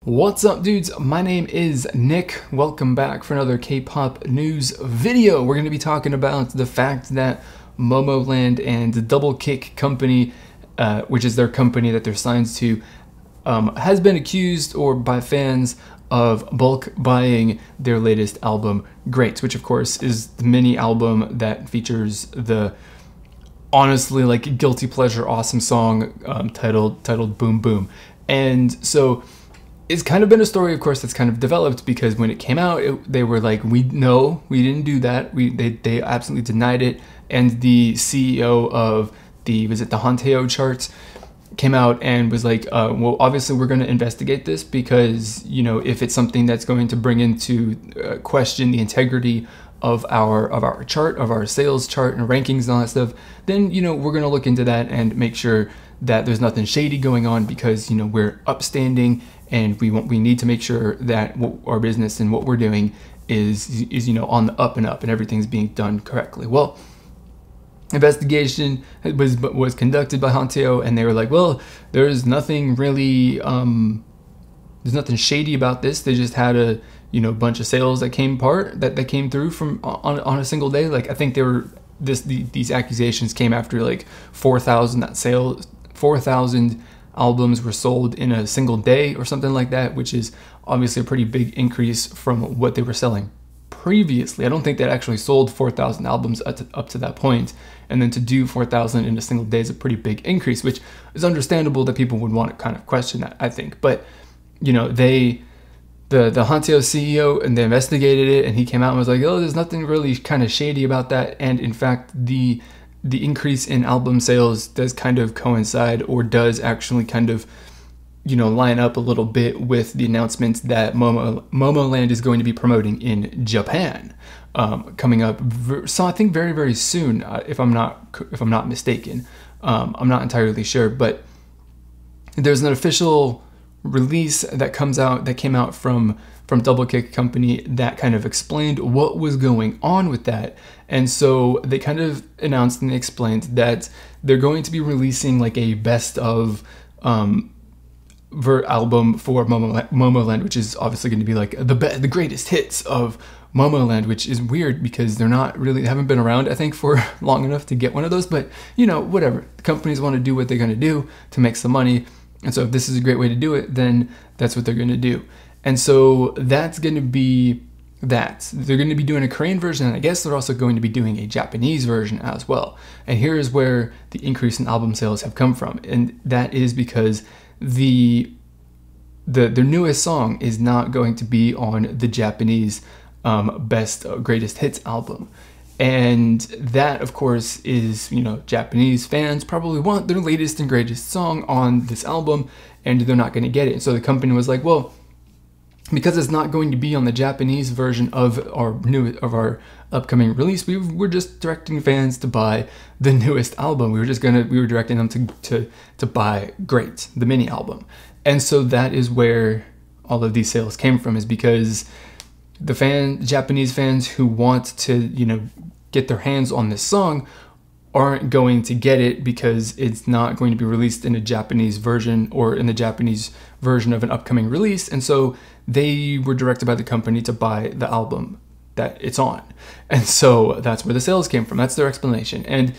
What's up, dudes? My name is Nick. Welcome back for another K-pop news video. We're going to be talking about the fact that Momoland and the Duble Kick Company, which is their company that they're signed to, has been accused or by fans of bulk buying their latest album, Great, which of course is the mini album that features the honestly like guilty pleasure awesome song titled Boom Boom. And so it's kind of been a story, of course, that's kind of developed because when it came out, they were like, we didn't do that. They absolutely denied it. And the CEO of the Hanteo charts came out and was like, well, obviously we're going to investigate this because, you know, if it's something that's going to bring into question the integrity of our chart, of our sales chart and rankings and all that stuff, then, you know, we're going to look into that and make sure that there's nothing shady going on because, you know, we're upstanding and we need to make sure that our business and what we're doing is you know, on the up and up and everything's being done correctly. Well, investigation was conducted by Hanteo, and they were like, well, there's nothing really there's nothing shady about this. They just had a, you know, bunch of sales that came through from on a single day. Like, I think they were these accusations came after like 4,000 albums were sold in a single day or something like that, which is obviously a pretty big increase from what they were selling previously. I don't think they actually sold 4,000 albums up to that point, and then to do 4,000 in a single day is a pretty big increase, which is understandable that people would want to kind of question that, I think. But, you know, the Hanteo CEO, and they investigated it, and he came out and was like, oh, there's nothing really kind of shady about that. And in fact, the increase in album sales does kind of coincide, or does actually kind of, you know, line up a little bit with the announcement that Momoland is going to be promoting in Japan, coming up. So I think very, very soon, if I'm not mistaken. I'm not entirely sure, but there's an official release that came out from Duble Kick Company that kind of explained what was going on with that. And so they kind of announced and explained that they're going to be releasing like a best of album for Momoland, which is obviously going to be like the greatest hits of Momoland, which is weird because they haven't been around, I think, for long enough to get one of those. But, you know, whatever. The companies want to do what they're going to do to make some money. And so if this is a great way to do it, then that's what they're going to do. And so that's going to be that. They're going to be doing a Korean version, and I guess they're also going to be doing a Japanese version as well. And here is where the increase in album sales have come from. And that is because their newest song is not going to be on the Japanese greatest hits album. And that, of course, is, you know, Japanese fans probably want their latest and greatest song on this album, and they're not going to get it. So the company was like, well, because it's not going to be on the Japanese version of our upcoming release, we're just directing fans to buy the newest album. We were directing them to buy Great, the mini album. And so that is where all of these sales came from, is because the Japanese fans who want to, you know, get their hands on this song aren't going to get it because it's not going to be released in a Japanese version or in the Japanese version of an upcoming release. And so they were directed by the company to buy the album that it's on. And so that's where the sales came from. That's their explanation. And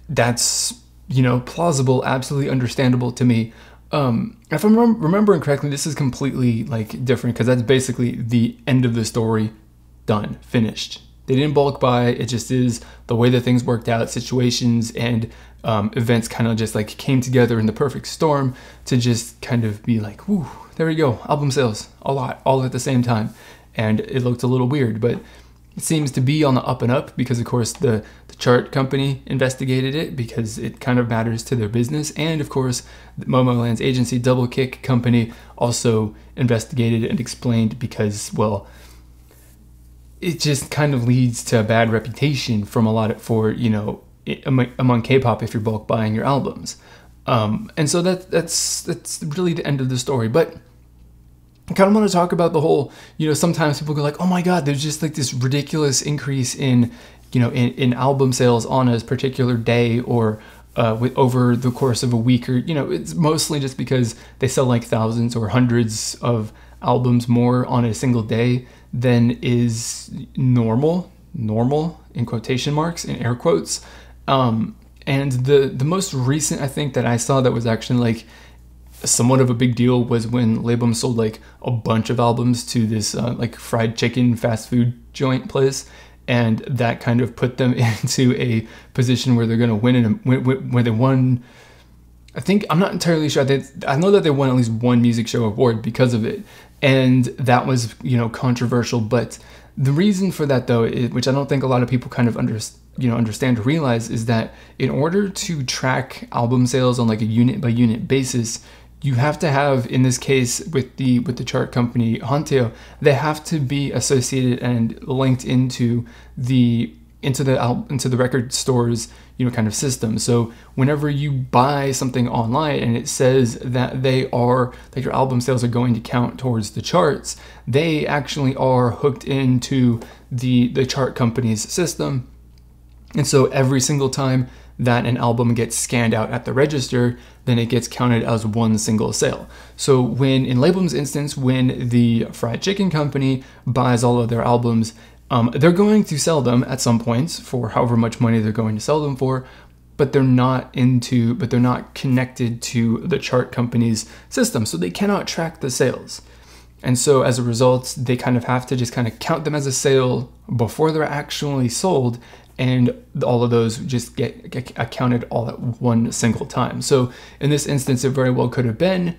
that's, you know, plausible, absolutely understandable to me. If I'm remembering correctly, this is completely like different because that's basically the end of the story. Done, finished. They didn't bulk buy. It just is the way that things worked out. Situations and events kind of just like came together in the perfect storm to just kind of be like, whoo, there we go. Album sales, a lot, all at the same time. And it looked a little weird, but it seems to be on the up and up because, of course, the chart company investigated it because it kind of matters to their business. And, of course, Momoland's agency, Duble Kick Company, also investigated and explained because, well, it just kind of leads to a bad reputation among K-pop if you're bulk buying your albums. And so that's really the end of the story. But I kind of want to talk about the whole, you know, sometimes people go like, oh my God, there's just like this ridiculous increase in, you know, in album sales on a particular day or with over the course of a week, or it's mostly just because they sell like thousands or hundreds of albums more on a single day than is normal in quotation marks, in air quotes. And the most recent I think that I saw that was actually like somewhat of a big deal was when Labum sold like a bunch of albums to this like fried chicken fast food joint place, and that kind of put them into a position where they're going to win, where they won. I think, I'm not entirely sure. I know that they won at least one music show award because of it, and that was controversial. But the reason for that, though, which I don't think a lot of people kind of understand or realize, is that in order to track album sales on like a unit by unit basis, you have to have, in this case with the chart company Hanteo, they have to be associated and linked into the record store's kind of system. So whenever you buy something online and it says that your album sales are going to count towards the charts, they actually are hooked into the chart company's system. And so every single time that an album gets scanned out at the register, then it gets counted as one single sale. So when, in Labum's instance, when the fried chicken company buys all of their albums, they're going to sell them at some points for however much money they're going to sell them for, but they're not connected to the chart company's system, so they cannot track the sales. And so as a result, they kind of have to just kind of count them as a sale before they're actually sold, and all of those just get accounted all at one single time. So in this instance, it very well could have been,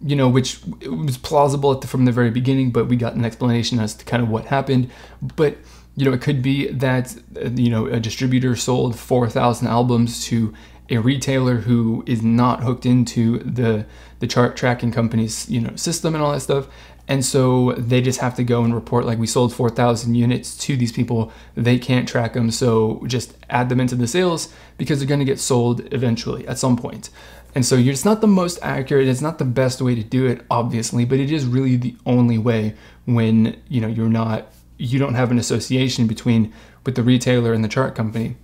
which it was plausible from the very beginning, but we got an explanation as to kind of what happened. But it could be that a distributor sold 4,000 albums to a retailer who is not hooked into the chart tracking company's system and all that stuff. And so they just have to go and report, like, we sold 4,000 units to these people. They can't track them, so just add them into the sales because they're going to get sold eventually at some point. And so it's not the most accurate, it's not the best way to do it, obviously, but it is really the only way when you don't have an association with the retailer and the chart company.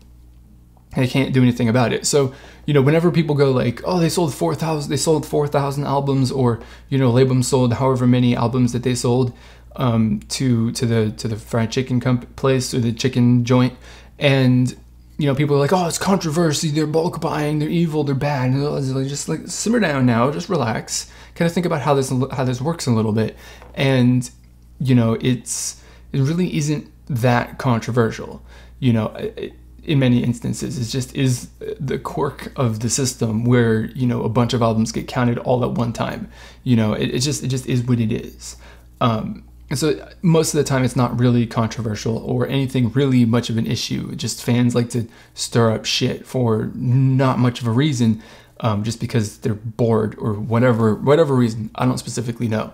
They can't do anything about it. So, whenever people go like, oh, they sold 4,000 albums, or, Labum sold however many albums that they sold to the fried chicken place, or the chicken joint, and people are like, oh, it's controversy, they're bulk buying, they're evil, they're bad. And just like, simmer down now, just relax, kind of think about how this works a little bit. And it really isn't that controversial. In many instances, it just is the quirk of the system where a bunch of albums get counted all at one time. It just is what it is. And so most of the time it's not really controversial or anything really much of an issue. Just fans like to stir up shit for not much of a reason, just because they're bored or whatever reason. I don't specifically know.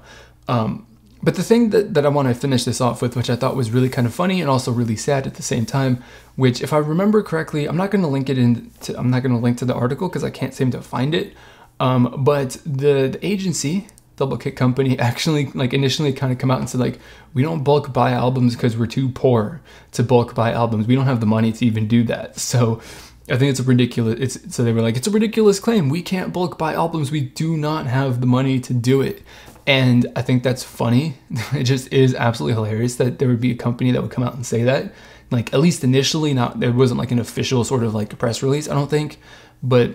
But the thing that I want to finish this off with, which I thought was really kind of funny and also really sad at the same time, which, if I remember correctly, I'm not going to link to the article because I can't seem to find it. But the agency, Duble Kick Company, actually initially kind of come out and said, like, we don't bulk buy albums because we're too poor to bulk buy albums. We don't have the money to even do that. So I think it's so they were like, it's a ridiculous claim. We can't bulk buy albums. We do not have the money to do it. And I think that's funny. It just is absolutely hilarious that there would be a company that would come out and say that. Like, at least initially, there wasn't like an official sort of like a press release, I don't think, but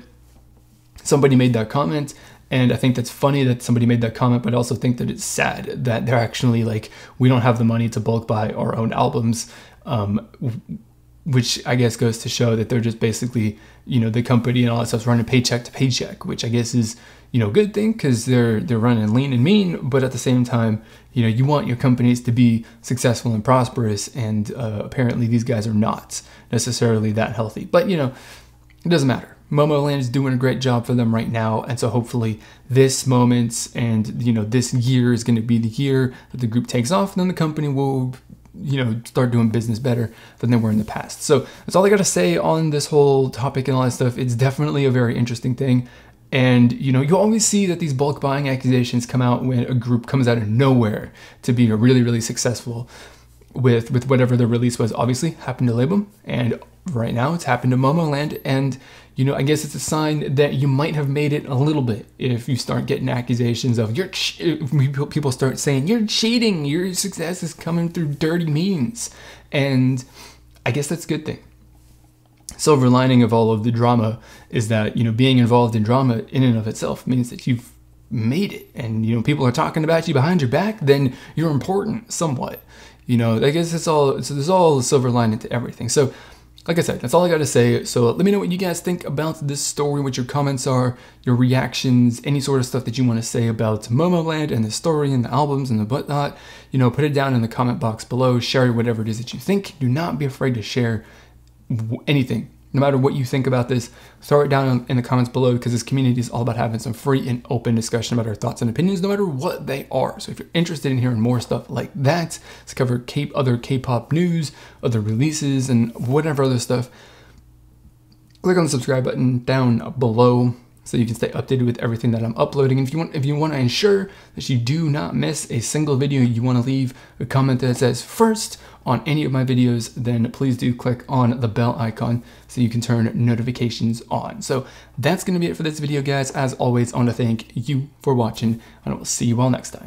somebody made that comment. And I think that's funny that somebody made that comment, but I also think that it's sad that they're actually like, we don't have the money to bulk buy our own albums, which I guess goes to show that they're just basically, the company and all that stuff's running paycheck to paycheck, which I guess is, good thing because they're running lean and mean. But at the same time, you want your companies to be successful and prosperous, and apparently these guys are not necessarily that healthy. But it doesn't matter. Momoland is doing a great job for them right now, and so hopefully this moment and this year is going to be the year that the group takes off, and then the company will start doing business better than they were in the past. So that's all I got to say on this whole topic and all that stuff. It's definitely a very interesting thing. And, you always see that these bulk buying accusations come out when a group comes out of nowhere to be really, really successful with whatever the release was. Obviously happened to Labum, and right now it's happened to Momoland. And, you know, I guess it's a sign that you might have made it a little bit if you start getting accusations of people start saying you're cheating, your success is coming through dirty means. And I guess that's a good thing. Silver lining of all of the drama is that, you know, being involved in drama in and of itself means that you've made it, and, you know, people are talking about you behind your back, then you're important somewhat. You know, I guess there's all a silver lining to everything. So like I said, that's all I got to say. So let me know what you guys think about this story, what your comments are, your reactions, any sort of stuff that you want to say about Momoland and the story and the albums and the whatnot. You know, put it down in the comment box below. Share whatever it is that you think. Do not be afraid to share anything. No matter what you think about this, throw it down in the comments below, because this community is all about having some free and open discussion about our thoughts and opinions, no matter what they are. So if you're interested in hearing more stuff like that, let's cover other K-pop news, other releases, and whatever other stuff, click on the subscribe button down below so you can stay updated with everything that I'm uploading. And if you want to ensure that you do not miss a single video, you want to leave a comment that says first on any of my videos, then please do click on the bell icon so you can turn notifications on. So that's going to be it for this video, guys. As always, I want to thank you for watching, and I will see you all next time.